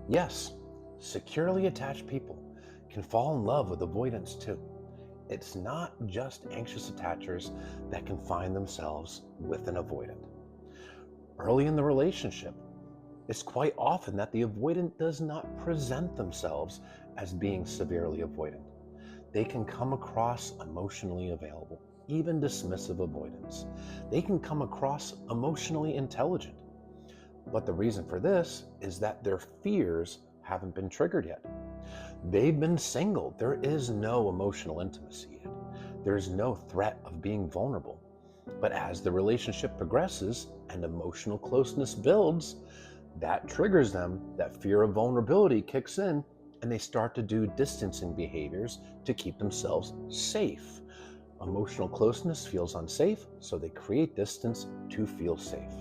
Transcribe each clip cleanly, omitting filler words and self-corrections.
Yes, securely attached people can fall in love with avoidance too. It's not just anxious attachers that can find themselves with an avoidant. Early in the relationship, it's quite often that the avoidant does not present themselves as being severely avoidant. They can come across emotionally available, even dismissive avoidance. They can come across emotionally intelligent. But the reason for this is that their fears haven't been triggered yet. They've been single. There is no emotional intimacy yet. There's no threat of being vulnerable. But as the relationship progresses and emotional closeness builds, that triggers them, that fear of vulnerability kicks in, and they start to do distancing behaviors to keep themselves safe. Emotional closeness feels unsafe, so they create distance to feel safe.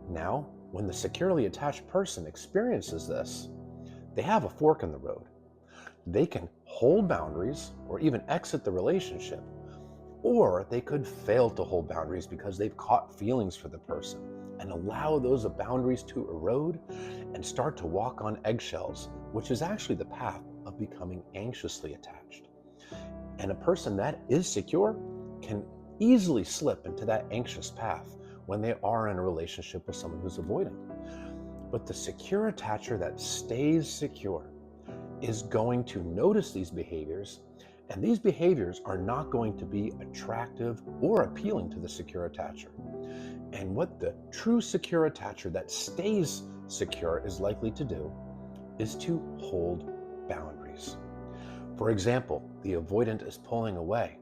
Now, when the securely attached person experiences this, they have a fork in the road. They can hold boundaries or even exit the relationship, or they could fail to hold boundaries because they've caught feelings for the person and allow those boundaries to erode and start to walk on eggshells, which is actually the path of becoming anxiously attached. And a person that is secure can easily slip into that anxious path when they are in a relationship with someone who's avoidant. But the secure attacher that stays secure is going to notice these behaviors, and these behaviors are not going to be attractive or appealing to the secure attacher. And what the true secure attacher that stays secure is likely to do is to hold boundaries. For example, the avoidant is pulling away.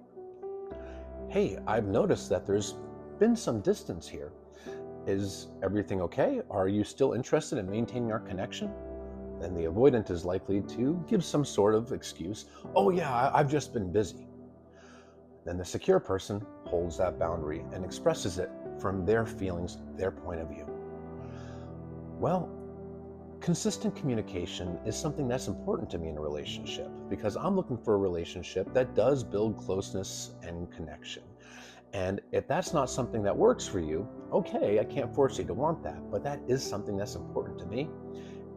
Hey, I've noticed that there's been some distance here. Is everything okay? Are you still interested in maintaining our connection? Then the avoidant is likely to give some sort of excuse. Oh yeah, I've just been busy. Then the secure person holds that boundary and expresses it from their feelings, their point of view. Well, consistent communication is something that's important to me in a relationship because I'm looking for a relationship that does build closeness and connection. And if that's not something that works for you, okay, I can't force you to want that, but that is something that's important to me,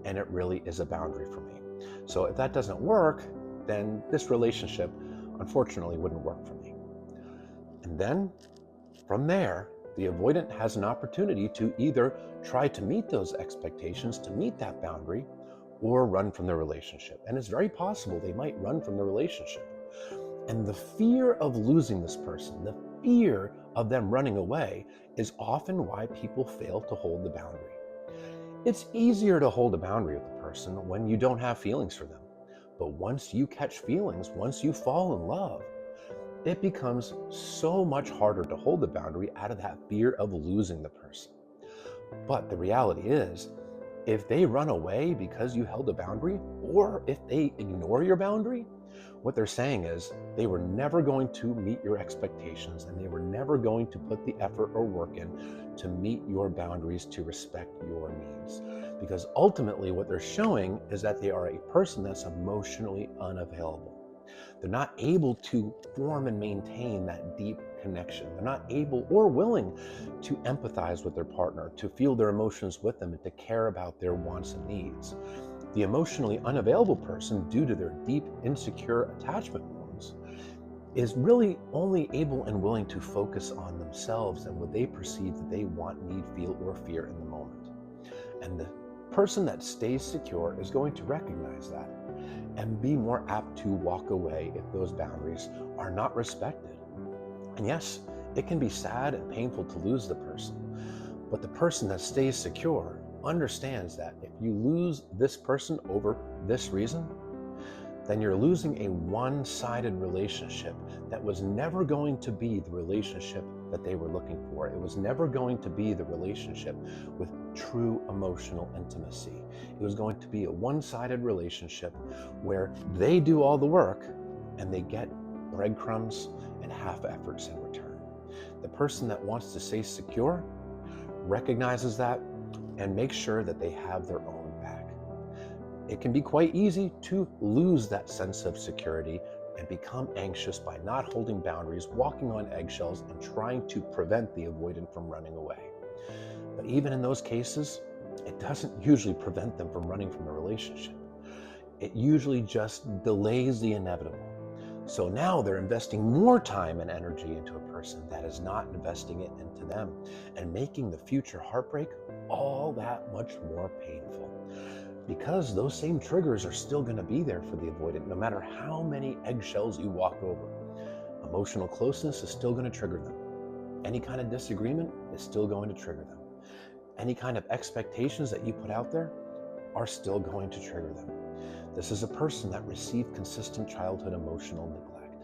and it really is a boundary for me. So if that doesn't work, then this relationship, unfortunately, wouldn't work for me. And then from there, the avoidant has an opportunity to either try to meet those expectations, to meet that boundary, or run from the relationship. And it's very possible they might run from the relationship. And the fear of losing this person, the fear of them running away, is often why people fail to hold the boundary. It's easier to hold a boundary with a person when you don't have feelings for them. But once you catch feelings, once you fall in love, it becomes so much harder to hold the boundary out of that fear of losing the person. But the reality is, if they run away because you held a boundary, or if they ignore your boundary, what they're saying is they were never going to meet your expectations and they were never going to put the effort or work in to meet your boundaries, to respect your needs. Because ultimately, what they're showing is that they are a person that's emotionally unavailable. They're not able to form and maintain that deep connection. They're not able or willing to empathize with their partner, to feel their emotions with them, and to care about their wants and needs. The emotionally unavailable person, due to their deep, insecure attachment wounds, is really only able and willing to focus on themselves and what they perceive that they want, need, feel, or fear in the moment. And the person that stays secure is going to recognize that and be more apt to walk away if those boundaries are not respected. And yes, it can be sad and painful to lose the person, but the person that stays secure understands that if you lose this person over this reason, then you're losing a one-sided relationship that was never going to be the relationship that they were looking for. It was never going to be the relationship with true emotional intimacy. It was going to be a one-sided relationship where they do all the work and they get breadcrumbs and half efforts in return. The person that wants to stay secure recognizes that and makes sure that they have their own back. It can be quite easy to lose that sense of security and become anxious by not holding boundaries, walking on eggshells, and trying to prevent the avoidant from running away. But even in those cases, It doesn't usually prevent them from running from the relationship. It usually just delays the inevitable. So now they're investing more time and energy into a person that is not investing it into them, and making the future heartbreak all that much more painful. Because those same triggers are still going to be there for the avoidant, no matter how many eggshells you walk over. Emotional closeness is still going to trigger them. Any kind of disagreement is still going to trigger them. Any kind of expectations that you put out there are still going to trigger them. This is a person that received consistent childhood emotional neglect,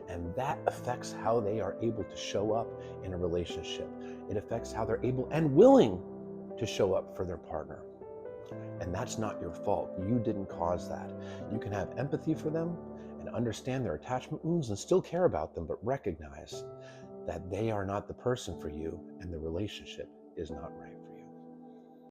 and that affects how they are able to show up in a relationship. It affects how they're able and willing to show up for their partner. And that's not your fault. You didn't cause that. You can have empathy for them and understand their attachment wounds and still care about them, but recognize that they are not the person for you and the relationship is not right.